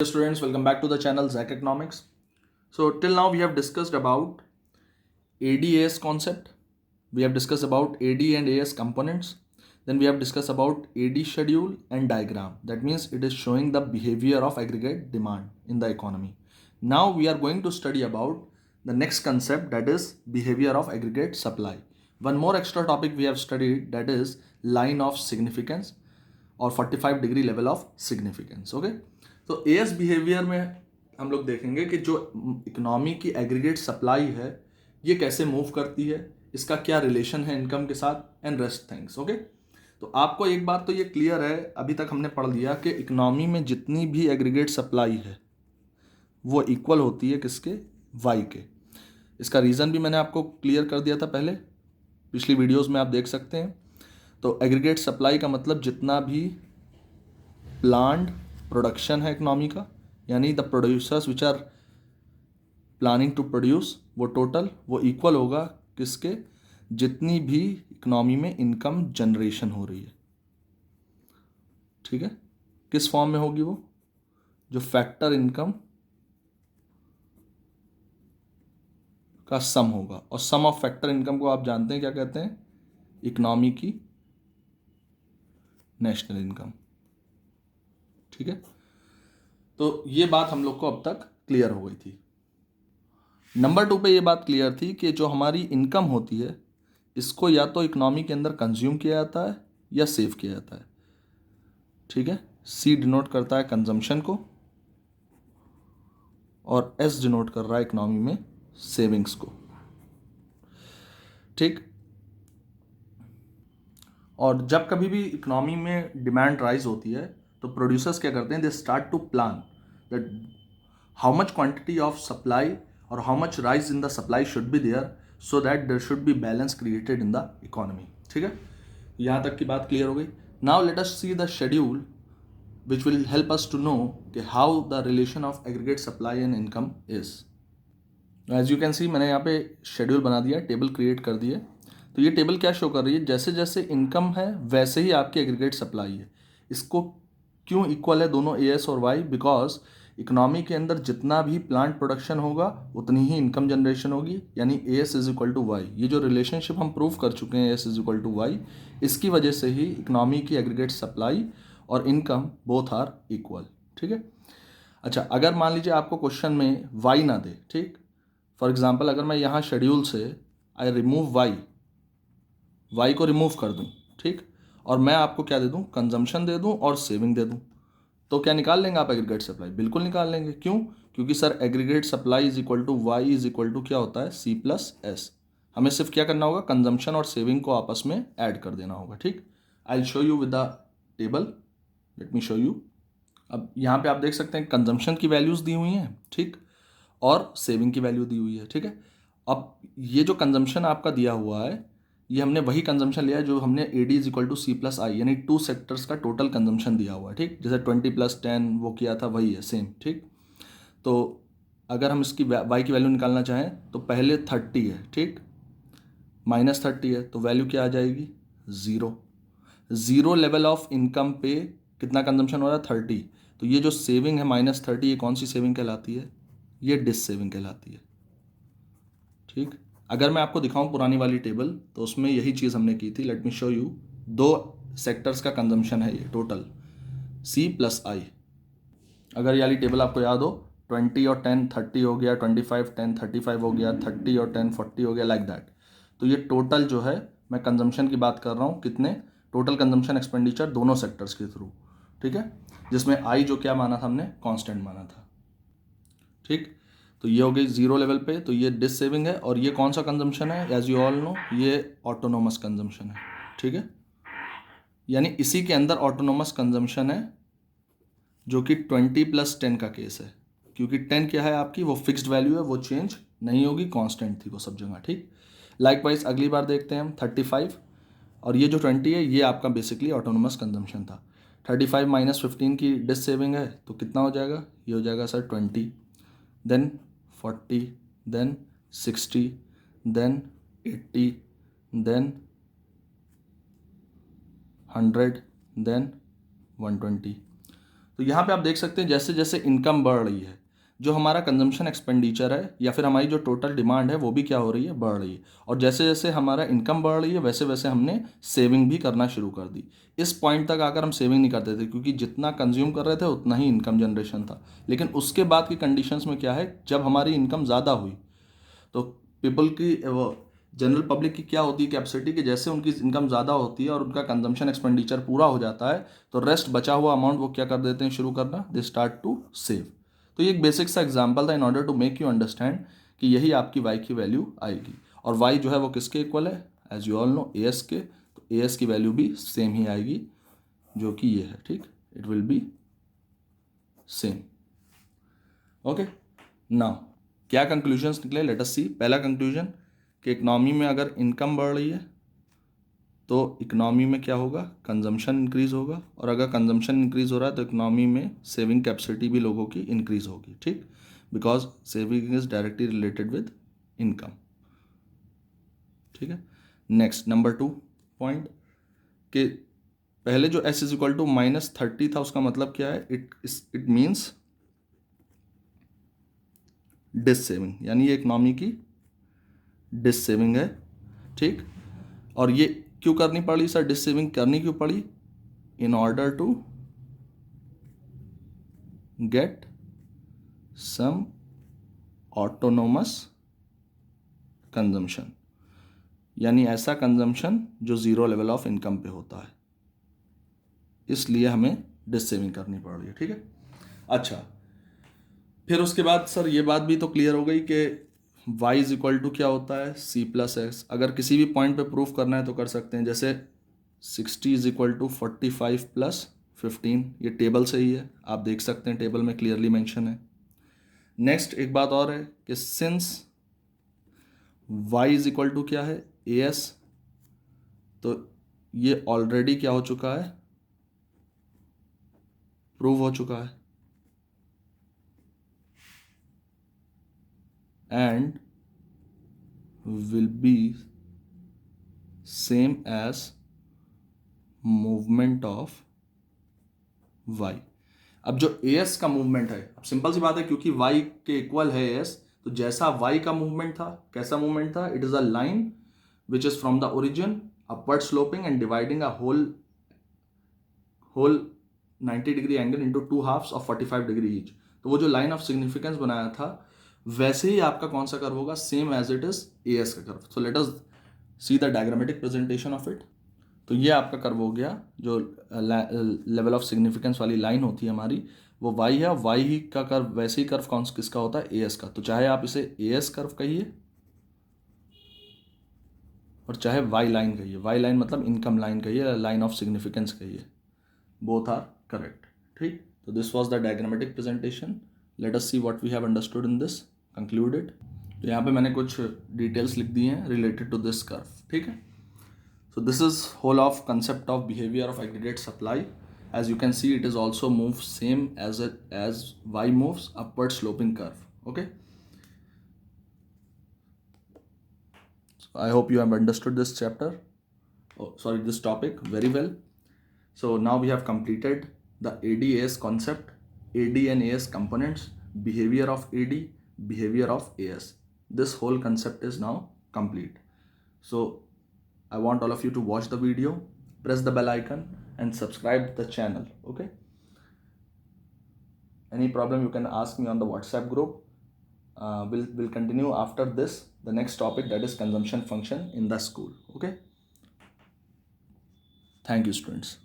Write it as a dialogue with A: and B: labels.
A: Dear students, welcome back to the channel Zach Economics. So till now we have discussed about ADAS concept. We have discussed about AD and AS components. Then we have discussed about AD schedule and diagram. That means it is showing the behavior of aggregate demand in the economy. Now we are going to study about the next concept, that is behavior of aggregate supply. One more extra topic we have studied, that is line of significance और 45 degree level of significance. Okay, तो as behaviour में हम लोग देखेंगे कि जो economy की aggregate supply है ये कैसे मूव करती है, इसका क्या रिलेशन है इनकम के साथ एंड रेस्ट थिंग्स. ओके, तो आपको एक बात तो ये क्लियर है, अभी तक हमने पढ़ लिया कि इकोनॉमी में जितनी भी एग्रीगेट सप्लाई है वो इक्वल होती है किसके, वाई के. इसका रीज़न भी मैंने आपको क्लियर कर दिया था पहले, पिछली वीडियोस में आप देख सकते हैं. तो एग्रीगेट सप्लाई का मतलब जितना भी प्लान्ड प्रोडक्शन है इकोनॉमी का, यानी the producers which are planning to produce, वो टोटल वो इक्वल होगा किसके, जितनी भी इकोनॉमी में इनकम जनरेशन हो रही है. ठीक है, किस फॉर्म में होगी वो, जो फैक्टर इनकम का सम होगा. और सम ऑफ फैक्टर इनकम को आप जानते हैं क्या कहते हैं, इकोनॉमी की नेशनल इनकम. ठीक है, तो ये बात हम लोग को अब तक क्लियर हो गई थी. नंबर 2 पे ये बात क्लियर थी कि जो हमारी इनकम होती है इसको या तो इकोनॉमी के अंदर कंज्यूम किया जाता है या सेव किया जाता है. ठीक है, सी डिनोट करता है कंजम्पशन को और एस डिनोट कर रहा है इकोनॉमी में सेविंग्स को. ठीक, और जब कभी भी इकोनॉमी में डिमांड राइज होती है तो प्रोड्यूसर्स क्या करते हैं, they start to plan that how much quantity of supply और how much rise in the supply should be there, so that there should be balance created in the economy. ठीक है, यहाँ तक की बात क्लियर हो गई. Now let us see the schedule which will help us to know कि how the relation of aggregate supply and income is. As you can see, मैंने यहाँ पे शेड्यूल बना दिया, टेबल क्रिएट कर दिए. तो ये टेबल क्या शो कर रही है, जैसे जैसे इनकम है वैसे ही आपकी एग्रीगेट सप्लाई है. इसको क्यों इक्वल है दोनों ए एस और वाई, बिकॉज इकोनॉमी के अंदर जितना भी प्लांट प्रोडक्शन होगा उतनी ही इनकम जनरेशन होगी, यानी A S is equal to Y. ये जो रिलेशनशिप हम प्रूव कर चुके हैं, A S is equal to Y, इसकी वजह से ही इकोनॉमी की एग्रीगेट सप्लाई और इनकम बोथ आर इक्वल. ठीक है, अच्छा, अगर मान लीजिए आपको क्वेश्चन में वाई ना दे, ठीक, फॉर एग्जांपल अगर मैं यहाँ शेड्यूल से आई रिमूव वाई को रिमूव कर दूँ, ठीक, और मैं आपको क्या दे दूँ, कंजम्पशन दे दूँ और सेविंग दे दूँ, तो क्या निकाल लेंगे आप एग्रीगेट सप्लाई? बिल्कुल निकाल लेंगे. क्यों? क्योंकि sir aggregate supply is equal to Y is equal to क्या होता है, सी प्लस एस. हमें सिर्फ क्या करना होगा, कंजम्पशन और सेविंग को आपस में ऐड कर देना होगा. ठीक, I will show you with the table, let me show you. अब यहाँ पे आप देख सकते हैं कंजम्पशन की वैल्यूज़ दी हुई हैं, ठीक, और सेविंग की वैल्यू दी हुई है. ठीक है, अब ये जो कंजम्पशन आपका दिया हुआ है ये हमने वही कंजम्पशन लिया है जो हमने A D is equal to C plus I, यानी 2 सेक्टर्स का टोटल कंजम्पशन दिया हुआ है. ठीक, जैसे 20 + 10 वो किया था वही है सेम. ठीक, तो अगर हम इसकी वाई की वैल्यू निकालना चाहें तो पहले 30 है, ठीक, -30 है, तो वैल्यू क्या आ जाएगी, 0. 0 लेवल ऑफ इनकम पे कितना कंजम्पशन हो रहा है, 30. तो ये जो सेविंग है -30, ये कौन सी सेविंग कहलाती है, ये डिस सेविंग कहलाती है. ठीक, अगर मैं आपको दिखाऊं पुरानी वाली टेबल तो उसमें यही चीज़ हमने की थी. Let me show you. 2 sectors का कंजम्पशन है ये टोटल, सी प्लस आई. अगर ये वाली टेबल आपको याद हो, 20 और 10 30 हो गया, 25 10 35 हो गया, 30 और 10 40 हो गया, लाइक दैट. तो ये टोटल जो है, मैं कंजम्पशन की बात कर रहा हूँ, कितने टोटल कंजम्पशन एक्सपेंडिचर दोनों सेक्टर्स के थ्रू. ठीक है, जिसमें आई जो क्या माना था हमने, कांस्टेंट माना था. ठीक, तो ये हो गई 0 लेवल पे, तो ये डिस सेविंग है. और ये कौन सा कंजम्पशन है, एज यू ऑल नो, ये ऑटोनोमस कंजम्पशन है. ठीक है, यानी इसी के अंदर ऑटोनोमस कंजम्पशन है जो कि 20 + 10 का केस है, क्योंकि 10 क्या है आपकी, वो फिक्स्ड वैल्यू है, वो चेंज नहीं होगी, कांस्टेंट थी वो सब जगह. ठीक, लाइकवाइज अगली बार देखते हैं हम 35, और ये जो 20 है ये आपका बेसिकली ऑटोनोमस कंजम्पशन था. 35 - 15 की डिस सेविंग है, तो कितना हो जाएगा, ये हो जाएगा sir 20, then 40, then 60, then 80, then 100, then 120. तो यहाँ पे आप देख सकते हैं जैसे जैसे इनकम बढ़ रही है, जो हमारा कंजम्पशन एक्सपेंडिचर है या फिर हमारी जो टोटल डिमांड है वो भी क्या हो रही है, बढ़ रही है। और जैसे जैसे हमारा इनकम बढ़ रही है वैसे वैसे हमने सेविंग भी करना शुरू कर दी। इस पॉइंट तक आकर हम सेविंग नहीं करते थे क्योंकि जितना कंज्यूम कर रहे थे उतना ही इनकम जनरेशन था। लेकिन उसके बाद की कंडीशंस में क्या है, जब हमारी इनकम ज़्यादा हुई तो पीपल की वो जनरल पब्लिक की क्या होती है कैपेसिटी कि जैसे उनकी इनकम ज़्यादा होती है और उनका कंजम्पशन एक्सपेंडिचर पूरा हो जाता है तो रेस्ट बचा हुआ अमाउंट वो क्या कर देते हैं, शुरू करना, दे स्टार्ट टू सेव। तो ये एक बेसिक सा एग्जांपल था in order to make you understand कि यही आपकी वाई की वैल्यू आएगी। और वाई जो है वो किसके इक्वल है, as you all know, A S के। तो ए एस की वैल्यू भी सेम ही आएगी जो कि ये है, ठीक, it will be same. Okay, now क्या कंक्लूजन्स निकले, लेट अस सी। पहला कंक्लूजन कि इकनॉमी में अगर इनकम बढ़ रही है तो इकनॉमी में क्या होगा, कंजम्पशन इंक्रीज होगा, और अगर कंजम्पशन इंक्रीज हो रहा है तो इकनॉमी में सेविंग कैपेसिटी भी लोगों की इंक्रीज होगी, ठीक, because saving is directly related with income. ठीक है, नेक्स्ट नंबर 2 पॉइंट कि पहले जो एस इज इक्वल टू -30 था उसका मतलब क्या है, इट मीन्स डिस सेविंग, यानी ये इकनॉमी की डिस सेविंग है, ठीक। और ये क्यों करनी पड़ी सर, डिस सेविंग करनी क्यों पड़ी, in order to get some autonomous consumption, यानी ऐसा कंजम्पशन जो ज़ीरो लेवल ऑफ इनकम पे होता है, इसलिए हमें डिस सेविंग करनी पड़ रही है, ठीक है। अच्छा, फिर उसके बाद सर ये बात भी तो क्लियर हो गई कि y इज इक्वल टू क्या होता है, c+x। अगर किसी भी पॉइंट पे प्रूफ करना है तो कर सकते हैं, जैसे 60 इज इक्वल टू 45 + 15, ये टेबल से ही है, आप देख सकते हैं टेबल में क्लियरली मेंशन है। नेक्स्ट एक बात और है कि since y is equal to क्या है, as, तो ये ऑलरेडी क्या हो चुका है, प्रूव हो चुका है, and will be same as movement of y। अब जो as का मूवमेंट है, अब सिंपल सी बात है क्योंकि y के इक्वल है as, तो जैसा y का मूवमेंट था, कैसा मूवमेंट था, it is a line which is from the origin upward sloping and dividing a whole 90 degree angle into 2 halves of 45 degree each. तो वो जो लाइन ऑफ सिग्निफिकेंस बनाया था वैसे ही आपका कौन सा कर्व होगा, same as it is S का curve. So let us see the diagrammatic presentation of it. तो ये आपका कर्व हो गया, जो लेवल ऑफ सिग्निफिकेंस वाली लाइन होती है हमारी वो y है, y ही का कर्व, वैसे ही कर्व कौन किसका होता है, एस का। तो चाहे आप इसे एस कर्व कहिए और चाहे वाई लाइन कहिए, वाई लाइन मतलब इनकम लाइन कहिए, लाइन ऑफ सिग्निफिकेंस कहिए, both are correct, ठीक। तो this was the diagrammatic presentation, let us see what we have understood in this, concluded. तो यहाँ पे मैंने कुछ डिटेल्स लिख दी हैं रिलेटेड टू दिस कर्व, ठीक है। So this is whole of concept of behavior of aggregate supply. As you can see, it is also moves same as y moves upward sloping curve. Okay. So I hope you have understood this chapter. Oh, sorry, this topic very well. So now we have completed the AD-AS concept, AD and AS components, behavior of AD, behavior of AS. This whole concept is now complete. So I want all of you to watch the video, press the bell icon and subscribe the channel, okay? Any problem you can ask me on the WhatsApp group. We'll continue after this, the next topic, that is consumption function in the school, okay? Thank you, students.